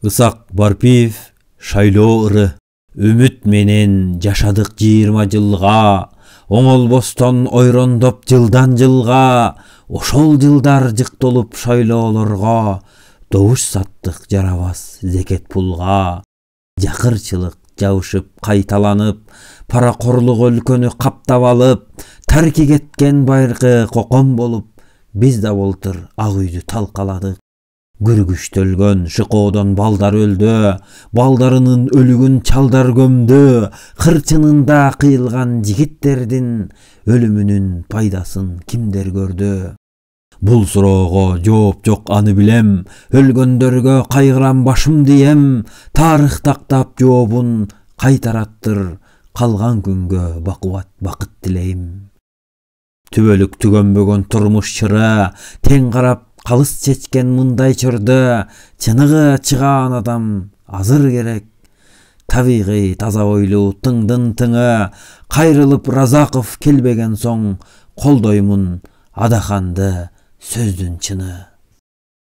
Ысак Барпиев шайлоо ыры. Үмүт менен жашадык 20 жылга, оңолбостон ойрондоп жылдан жылга, ошол жылдар жыктолуп шайлоолорго, добуш саттык жарабас зекет пулга. Жакырчылык жабышып кайталанып, паракорлук өлкөнү каптап алып, тарки кеткен байыркы кокон болуп, биз да былтыр ак үйдү талкаладык. Күргүчтөлгөн шыкоодон балдар өлдү, балдарынын өлүгүн чалдар көмдү, кырчынында кыйылган жигиттердин өлүмүнүн пайдасын кимдер көрдү? Бул суроого жооп жок аны билем, өлгөндөргө кайгырам башым дием, тарых тактап жообун кайтараттыр, калган күнгө бакубат бакыт тилейм. Түбөлүк түгөнбөгөн турмуш чыры, тең карап калыс чечкен мындай чырды, чыныгы чыгаан адам азыр керек. Табигый таза ойлуу тыңдын тыңы, кайрылып Разаков келбеген соң, колдоймун Адаханды сөздүн чыны.